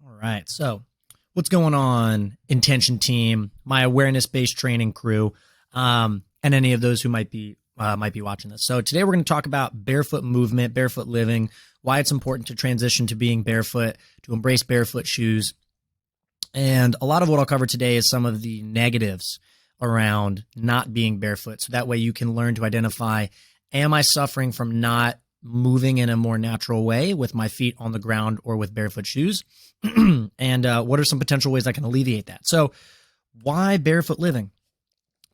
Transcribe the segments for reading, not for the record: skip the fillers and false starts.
All right. So, what's going on, Intention Team, my awareness-based training crew, and any of those who might be watching this? So today we're going to talk about barefoot movement, barefoot living, why it's important to transition to being barefoot, to embrace barefoot shoes, and a lot of what I'll cover today is some of the negatives around not being barefoot. So that way you can learn to identify: am I suffering from not moving in a more natural way with my feet on the ground or with barefoot shoes? And what are some potential ways I can alleviate that? So why barefoot living?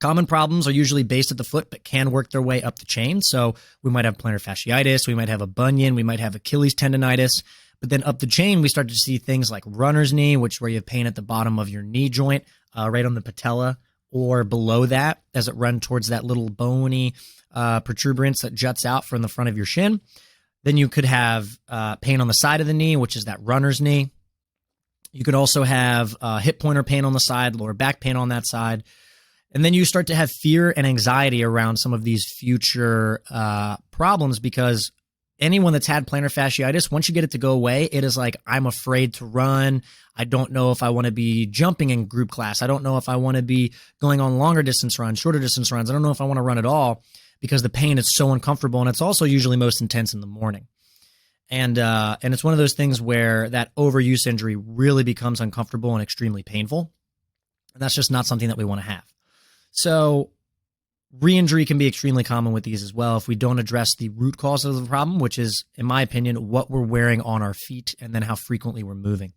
Common problems are usually based at the foot, but can work their way up the chain. So we might have plantar fasciitis, we might have a bunion, we might have Achilles tendonitis, but then up the chain, we start to see things like runner's knee, which is where you have pain at the bottom of your knee joint, right on the patella, or below that as it runs towards that little bony protuberance that juts out from the front of your shin. Then you could have pain on the side of the knee, which is that runner's knee. You could also have hip pointer pain on the side, lower back pain on that side. And then you start to have fear and anxiety around some of these future problems, because anyone that's had plantar fasciitis, once you get it to go away, it is like, I'm afraid to run. I don't know if I want to be jumping in group class. I don't know if I want to be going on longer distance runs, shorter distance runs. I don't know if I want to run at all, because the pain is so uncomfortable, and it's also usually most intense in the morning. And it's one of those things where that overuse injury really becomes uncomfortable and extremely painful. And that's just not something that we want to have. So re-injury can be extremely common with these as well if we don't address the root cause of the problem, which is, in my opinion, what we're wearing on our feet and then how frequently we're moving.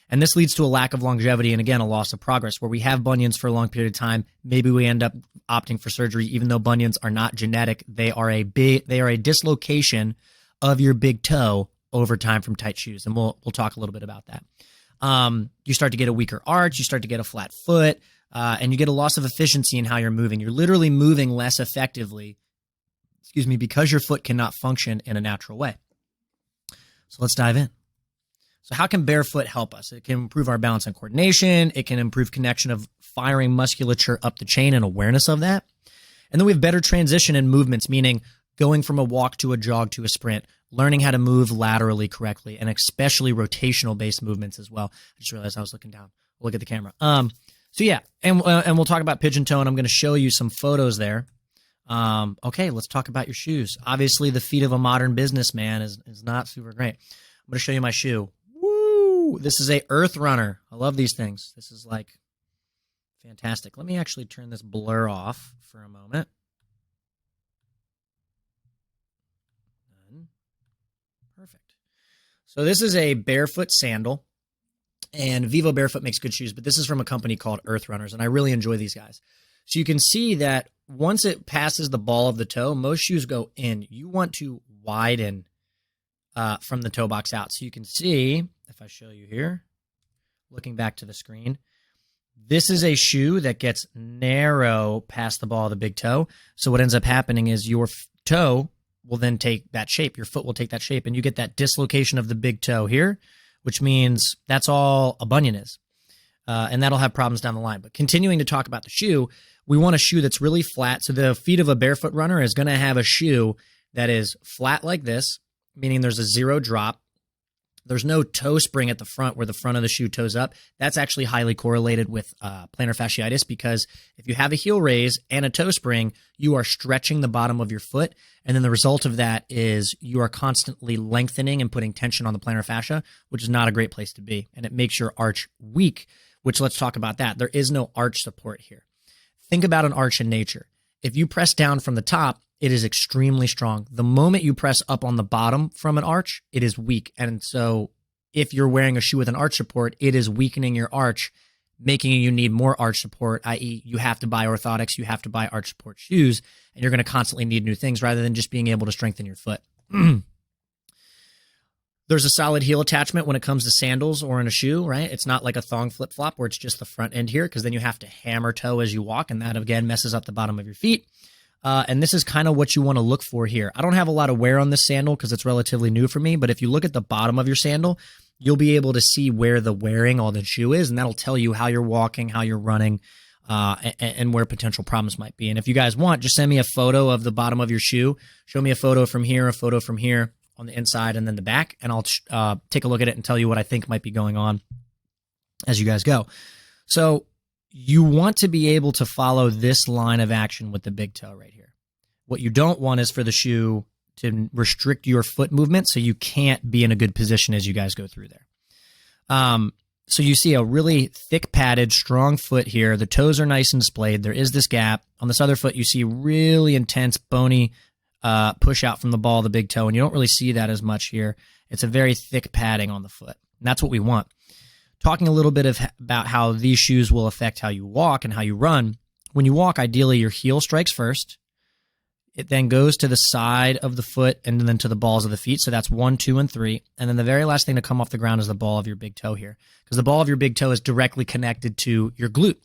And this leads to a lack of longevity and, again, a loss of progress. Where we have bunions for a long period of time, maybe we end up opting for surgery, even though bunions are not genetic. They are a dislocation of your big toe over time from tight shoes, and we'll talk a little bit about that. You start to get a weaker arch, you start to get a flat foot, and you get a loss of efficiency in how you're moving. You're literally moving less effectively, because your foot cannot function in a natural way. So let's dive in. So how can barefoot help us? It can improve our balance and coordination. It can improve connection of firing musculature up the chain and awareness of that. And then we have better transition in movements, meaning going from a walk to a jog to a sprint, learning how to move laterally correctly, and especially rotational-based movements as well. I just realized I was looking down. Look at the camera. So yeah, and we'll talk about pigeon toe, and I'm going to show you some photos there. Okay, let's talk about your shoes. Obviously, the feet of a modern businessman is not super great. I'm going to show you my shoe. Woo! This is a Earth Runner. I love these things. This is like fantastic. Let me actually turn this blur off for a moment. Perfect. So this is a barefoot sandal, and Vivo Barefoot makes good shoes, but this is from a company called Earth Runners, and I really enjoy these guys. So you can see that once it passes the ball of the toe, most shoes go in. You want to widen from the toe box out. So you can see, if I show you here, looking back to the screen, this is a shoe that gets narrow past the ball of the big toe. So what ends up happening is your toe will then take that shape. Your foot will take that shape, and you get that dislocation of the big toe here, which means that's all a bunion is. And that'll have problems down the line. But continuing to talk about the shoe, we want a shoe that's really flat. So the feet of a barefoot runner is going to have a shoe that is flat like this, meaning there's a zero drop. There's no toe spring at the front where the front of the shoe toes up. That's actually highly correlated with plantar fasciitis, because if you have a heel raise and a toe spring, you are stretching the bottom of your foot. And then the result of that is you are constantly lengthening and putting tension on the plantar fascia, which is not a great place to be. And it makes your arch weak, which let's talk about that. There is no arch support here. Think about an arch in nature. If you press down from the top, it is extremely strong. The moment you press up on the bottom from an arch, it is weak. And so if you're wearing a shoe with an arch support, it is weakening your arch, making you need more arch support, i.e. you have to buy orthotics, you have to buy arch support shoes, and you're going to constantly need new things rather than just being able to strengthen your foot. There's a solid heel attachment when it comes to sandals or in a shoe, right? It's not like a thong flip-flop where it's just the front end here, because then you have to hammer toe as you walk, and that, again, messes up the bottom of your feet. And this is kind of what you want to look for here. I don't have a lot of wear on this sandal because it's relatively new for me, but if you look at the bottom of your sandal, you'll be able to see where the wearing on the shoe is, and that'll tell you how you're walking, how you're running, and where potential problems might be. And if you guys want, just send me a photo of the bottom of your shoe. Show me a photo from here, a photo from here. on the inside and then the back, and I'll take a look at it and tell you what I think might be going on as you guys go. So you want to be able to follow this line of action with the big toe right here. What you don't want is for the shoe to restrict your foot movement so you can't be in a good position as you guys go through there. So you see a really thick padded, strong foot here. The toes are nice and displayed. There is this gap. On this other foot, you see really intense, bony push out from the ball of the big toe, and you don't really see that as much here. It's a very thick padding on the foot, and that's what we want. Talking a little bit about how these shoes will affect how you walk and how you run. When you walk, ideally, your heel strikes first. It then goes to the side of the foot and then to the balls of the feet. So that's 1, 2, and 3. And then the very last thing to come off the ground is the ball of your big toe here, because the ball of your big toe is directly connected to your glute.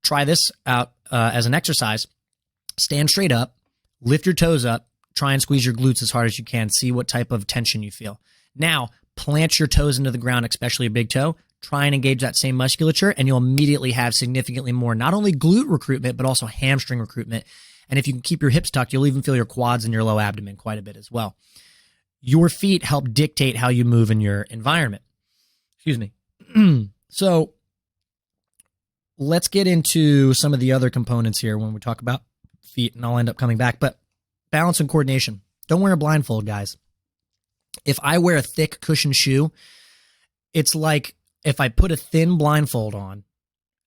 Try this out as an exercise. Stand straight up, lift your toes up, try and squeeze your glutes as hard as you can. See what type of tension you feel. Now, plant your toes into the ground, especially your big toe. Try and engage that same musculature, and you'll immediately have significantly more, not only glute recruitment, but also hamstring recruitment. And if you can keep your hips tucked, you'll even feel your quads and your low abdomen quite a bit as well. Your feet help dictate how you move in your environment. Excuse me. So let's get into some of the other components here when we talk about feet, and I'll end up coming back. But balance and coordination. Don't wear a blindfold, guys. If I wear a thick cushion shoe, it's like if I put a thin blindfold on,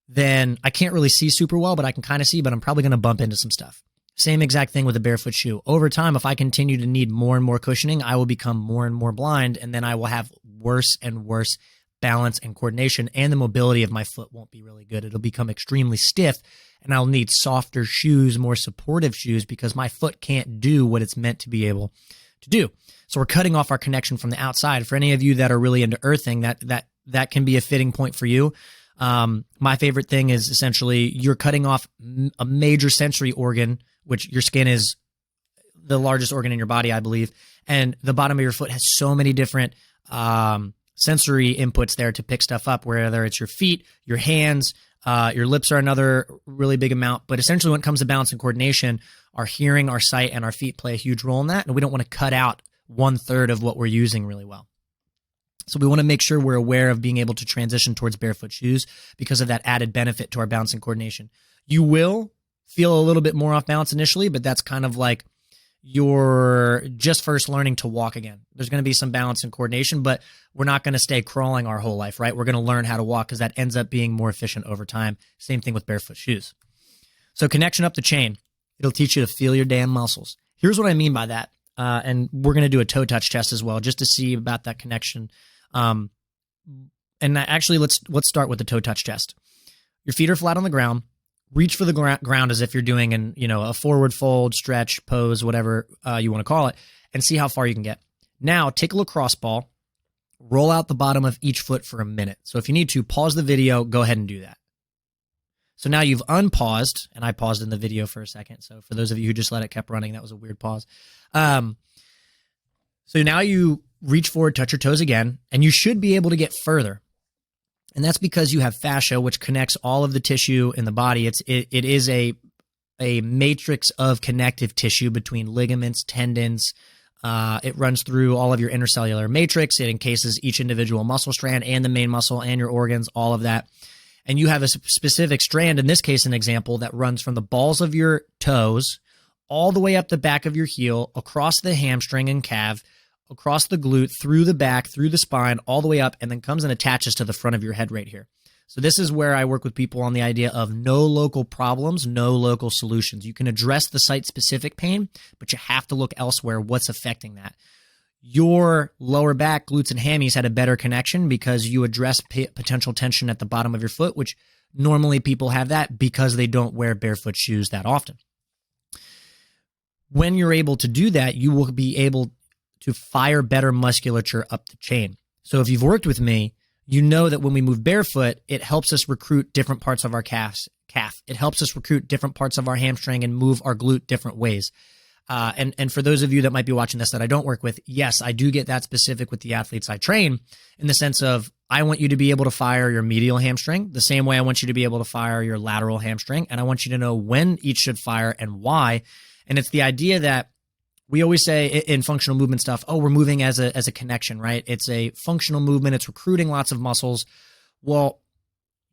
then I can't really see super well, but I can kind of see, but I'm probably going to bump into some stuff. Same exact thing with a barefoot shoe. Over time, if I continue to need more and more cushioning, I will become more and more blind, and then I will have worse and worse balance and coordination, and the mobility of my foot won't be really good. It'll become extremely stiff, and I'll need softer shoes, more supportive shoes, because my foot can't do what it's meant to be able to do. So we're cutting off our connection from the outside. For any of you that are really into earthing, that can be a fitting point for you. My favorite thing is essentially you're cutting off a major sensory organ, which your skin is the largest organ in your body, I believe. And the bottom of your foot has so many different sensory inputs there to pick stuff up, whether it's your feet, your hands, your lips are another really big amount. But essentially when it comes to balance and coordination, our hearing, our sight, and our feet play a huge role in that. And we don't want to cut out 1/3 of what we're using really well. So we want to make sure we're aware of being able to transition towards barefoot shoes because of that added benefit to our balance and coordination. You will feel a little bit more off balance initially, but that's kind of like you're just first learning to walk again. There's going to be some balance and coordination, but we're not going to stay crawling our whole life, right? We're going to learn how to walk because that ends up being more efficient over time. Same thing with barefoot shoes. So connection up the chain. It'll teach you to feel your damn muscles. Here's what I mean by that. And we're going to do a toe touch test as well, just to see about that connection. And actually, let's start with the toe touch test. Your feet are flat on the ground. Reach for the ground as if you're doing a forward fold, stretch, pose, whatever you want to call it, and see how far you can get. Now, take a lacrosse ball, roll out the bottom of each foot for a minute. So if you need to, pause the video, go ahead and do that. So now you've unpaused, and I paused in the video for a second. So for those of you who just let it kept running, that was a weird pause. So now you reach forward, touch your toes again, and you should be able to get further. And that's because you have fascia, which connects all of the tissue in the body. It is a matrix of connective tissue between ligaments, tendons. It runs through all of your intercellular matrix. It encases each individual muscle strand and the main muscle and your organs, all of that. And you have a specific strand, in this case, an example, that runs from the balls of your toes all the way up the back of your heel, across the hamstring and calf, across the glute, through the back, through the spine, all the way up, and then comes and attaches to the front of your head right here. So this is where I work with people on the idea of no local problems, no local solutions. You can address the site-specific pain, but you have to look elsewhere. What's affecting that? Your lower back, glutes, and hammies had a better connection because you address potential tension at the bottom of your foot, which normally people have that because they don't wear barefoot shoes that often. When you're able to do that, you will be able to fire better musculature up the chain. So if you've worked with me, you know that when we move barefoot, it helps us recruit different parts of our calf. It helps us recruit different parts of our hamstring and move our glute different ways. And for those of you that might be watching this that I don't work with, yes, I do get that specific with the athletes I train, in the sense of I want you to be able to fire your medial hamstring the same way I want you to be able to fire your lateral hamstring. And I want you to know when each should fire and why. And it's the idea that we always say in functional movement stuff, oh, we're moving as a connection, right? It's a functional movement. It's recruiting lots of muscles. Well,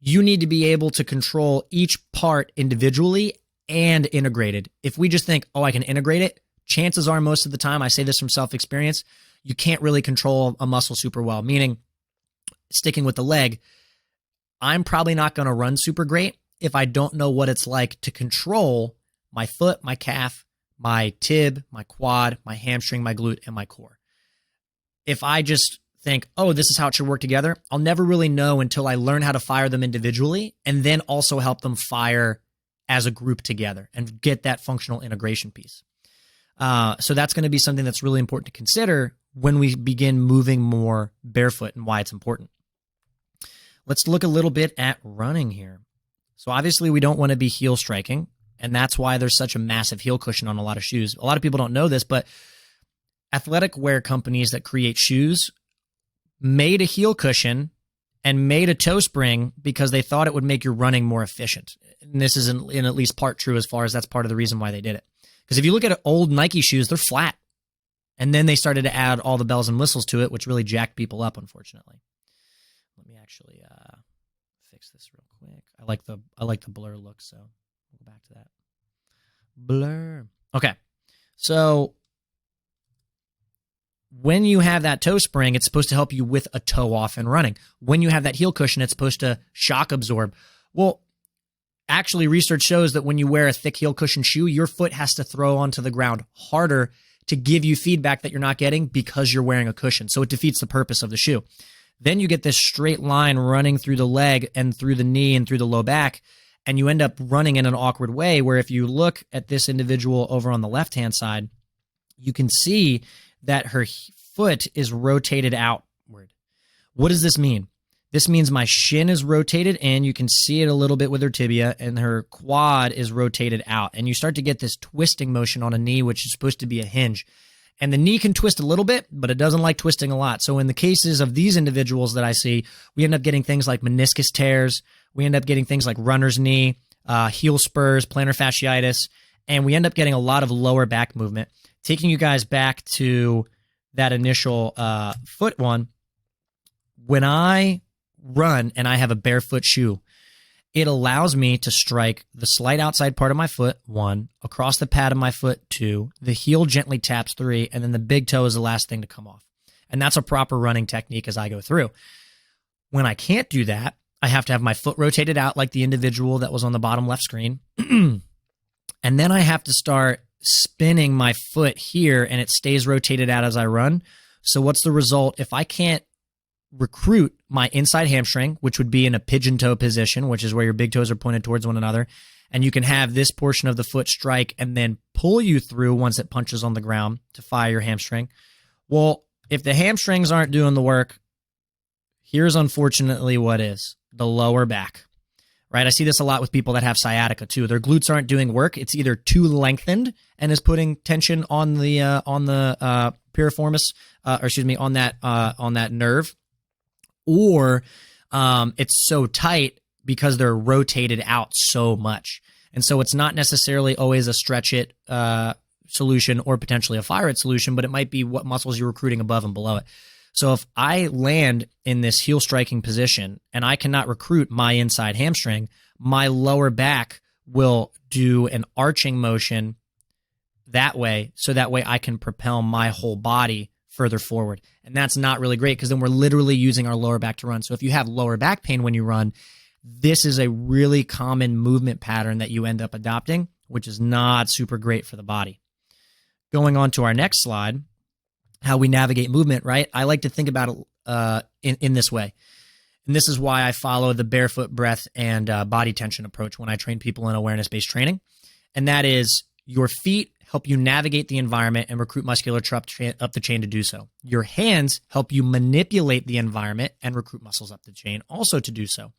you need to be able to control each part individually and integrated. If we just think, oh, I can integrate it, chances are most of the time, I say this from self-experience, you can't really control a muscle super well. Meaning, sticking with the leg, I'm probably not going to run super great if I don't know what it's like to control my foot, my calf, my tib, my quad, my hamstring, my glute, and my core. If I just think, oh, this is how it should work together, I'll never really know until I learn how to fire them individually and then also help them fire as a group together and get that functional integration piece. So that's going to be something that's really important to consider when we begin moving more barefoot and why it's important. Let's look a little bit at running here. So obviously we don't want to be heel striking, and that's why there's such a massive heel cushion on a lot of shoes. A lot of people don't know this, but athletic wear companies that create shoes made a heel cushion and made a toe spring because they thought it would make your running more efficient. And this is in at least part true as far as that's part of the reason why they did it. Because if you look at old Nike shoes, they're flat. And then they started to add all the bells and whistles to it, which really jacked people up, unfortunately. Let me actually fix this real quick. I like the blur look, so we'll go back to that. Blur. Okay. So when you have that toe spring, it's supposed to help you with a toe off and running. When you have that heel cushion, it's supposed to shock absorb. Well, actually, research shows that when you wear a thick heel cushion shoe, your foot has to throw onto the ground harder to give you feedback that you're not getting because you're wearing a cushion. So it defeats the purpose of the shoe. Then you get this straight line running through the leg and through the knee and through the low back, and you end up running in an awkward way where if you look at this individual over on the left-hand side, you can see that her foot is rotated outward. What does this mean? This means my shin is rotated, and you can see it a little bit with her tibia, and her quad is rotated out. And you start to get this twisting motion on a knee, which is supposed to be a hinge. And the knee can twist a little bit, but it doesn't like twisting a lot. So in the cases of these individuals that I see, we end up getting things like meniscus tears. We end up getting things like runner's knee, heel spurs, plantar fasciitis, and we end up getting a lot of lower back movement. Taking you guys back to that initial foot one, when I run and I have a barefoot shoe, it allows me to strike the slight outside part of my foot, 1, across the pad of my foot, 2, the heel gently taps, 3, and then the big toe is the last thing to come off. And that's a proper running technique as I go through. When I can't do that, I have to have my foot rotated out like the individual that was on the bottom left screen. And then I have to start spinning my foot here, and it stays rotated out as I run. So what's the result? If I can't recruit my inside hamstring, which would be in a pigeon toe position, which is where your big toes are pointed towards one another, and you can have this portion of the foot strike and then pull you through once it punches on the ground to fire your hamstring. Well, if the hamstrings aren't doing the work, here's unfortunately what is the lower back, right? I see this a lot with people that have sciatica too. Their glutes aren't doing work. It's either too lengthened and is putting tension on the piriformis, on that nerve, or it's so tight because they're rotated out so much. And so it's not necessarily always a stretch it solution or potentially a fire it solution, but it might be what muscles you're recruiting above and below it. So if I land in this heel striking position and I cannot recruit my inside hamstring, my lower back will do an arching motion that way, so that way I can propel my whole body further forward. And that's not really great because then we're literally using our lower back to run. So if you have lower back pain when you run, this is a really common movement pattern that you end up adopting, which is not super great for the body. Going on to our next slide, how we navigate movement, right? I like to think about it in this way. And this is why I follow the barefoot breath and body tension approach when I train people in awareness-based training. And that is your feet help you navigate the environment and recruit musculature up the chain to do so. Your hands help you manipulate the environment and recruit muscles up the chain also to do so.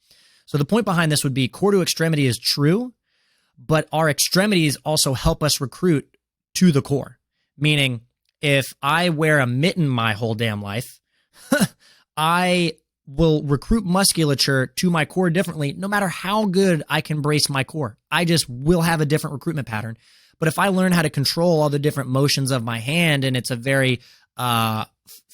So the point behind this would be core to extremity is true, but our extremities also help us recruit to the core. Meaning, if I wear a mitten my whole damn life, I will recruit musculature to my core differently no matter how good I can brace my core. I just will have a different recruitment pattern. But if I learn how to control all the different motions of my hand, and it's a very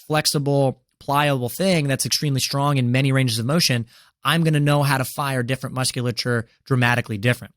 flexible, pliable thing that's extremely strong in many ranges of motion, I'm going to know how to fire different musculature dramatically different.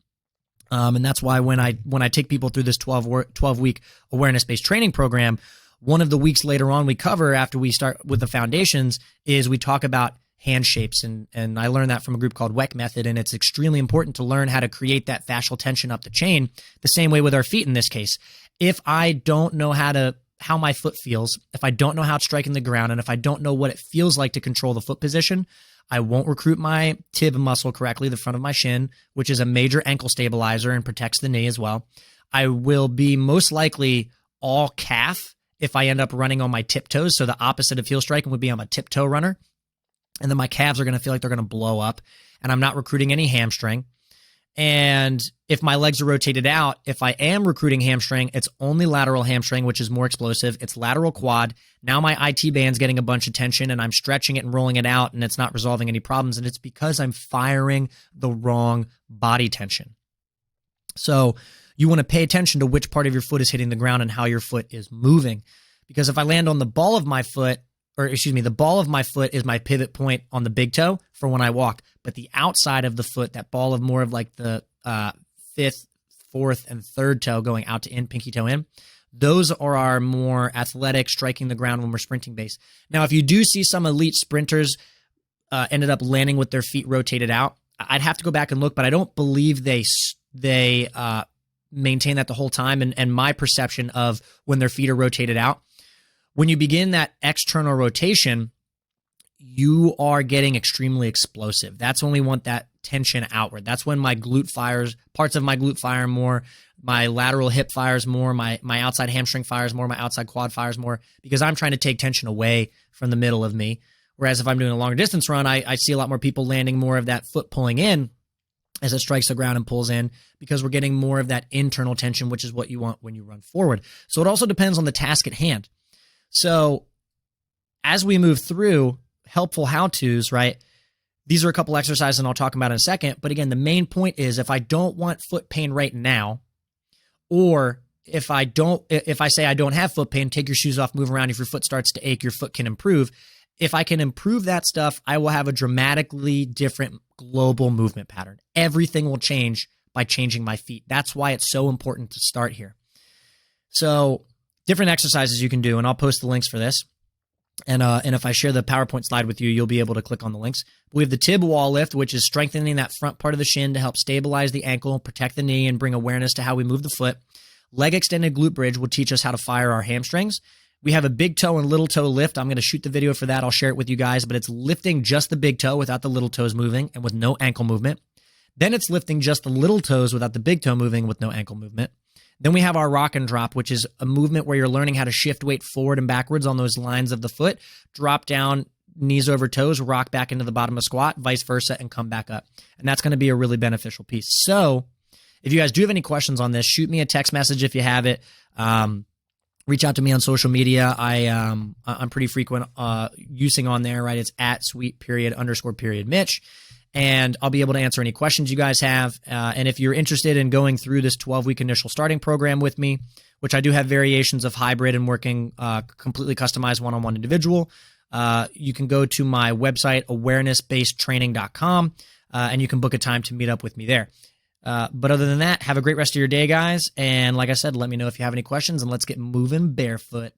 And that's why when I take people through this 12-week awareness-based training program, one of the weeks later on we cover after we start with the foundations is we talk about hand shapes. And I learned that from a group called WEC Method. And it's extremely important to learn how to create that fascial tension up the chain, the same way with our feet in this case. If I don't know how my foot feels, if I don't know how it's striking the ground, and if I don't know what it feels like to control the foot position, I won't recruit my tib muscle correctly, the front of my shin, which is a major ankle stabilizer and protects the knee as well. I will be most likely all calf if I end up running on my tiptoes. So the opposite of heel striking would be I'm a tiptoe runner. And then my calves are going to feel like they're going to blow up, and I'm not recruiting any hamstring. And if my legs are rotated out, if I am recruiting hamstring, it's only lateral hamstring, which is more explosive. It's lateral quad. Now my IT band's getting a bunch of tension, and I'm stretching it and rolling it out, and it's not resolving any problems. And it's because I'm firing the wrong body tension. So you want to pay attention to which part of your foot is hitting the ground and how your foot is moving. Because if I land on the ball of my foot, the ball of my foot is my pivot point on the big toe for when I walk. But the outside of the foot, that ball of more of like the fifth, fourth, and third toe going out to in, pinky toe in, those are our more athletic, striking the ground when we're sprinting base. Now, if you do see some elite sprinters ended up landing with their feet rotated out, I'd have to go back and look, but I don't believe they maintain that the whole time. And my perception of when their feet are rotated out, when you begin that external rotation, you are getting extremely explosive. That's when we want that tension outward. That's when my glute fires, parts of my glute fire more, my lateral hip fires more, my outside hamstring fires more, my outside quad fires more, because I'm trying to take tension away from the middle of me. Whereas if I'm doing a longer distance run, I see a lot more people landing more of that foot pulling in as it strikes the ground and pulls in, because we're getting more of that internal tension, which is what you want when you run forward. So it also depends on the task at hand. So as we move through helpful how-tos, right, these are a couple exercises and I'll talk about in a second. But again, the main point is if I don't want foot pain right now, or if I say I don't have foot pain, take your shoes off, move around. If your foot starts to ache, your foot can improve. If I can improve that stuff, I will have a dramatically different global movement pattern. Everything will change by changing my feet. That's why it's so important to start here. So different exercises you can do, and I'll post the links for this. And if I share the PowerPoint slide with you, you'll be able to click on the links. We have the tib wall lift, which is strengthening that front part of the shin to help stabilize the ankle, protect the knee, and bring awareness to how we move the foot. Leg extended glute bridge will teach us how to fire our hamstrings. We have a big toe and little toe lift. I'm going to shoot the video for that. I'll share it with you guys, but it's lifting just the big toe without the little toes moving and with no ankle movement. Then it's lifting just the little toes without the big toe moving with no ankle movement. Then we have our rock and drop, which is a movement where you're learning how to shift weight forward and backwards on those lines of the foot, drop down, knees over toes, rock back into the bottom of squat, vice versa, and come back up. And that's going to be a really beneficial piece. So if you guys do have any questions on this, shoot me a text message if you have it. Reach out to me on social media. I'm pretty frequent using on there, right? It's @sweet_Mitch. And I'll be able to answer any questions you guys have. And if you're interested in going through this 12-week initial starting program with me, which I do have variations of hybrid and working completely customized one-on-one individual, you can go to my website, awarenessbasedtraining.com, and you can book a time to meet up with me there. But other than that, have a great rest of your day, guys. And like I said, let me know if you have any questions, and let's get moving barefoot.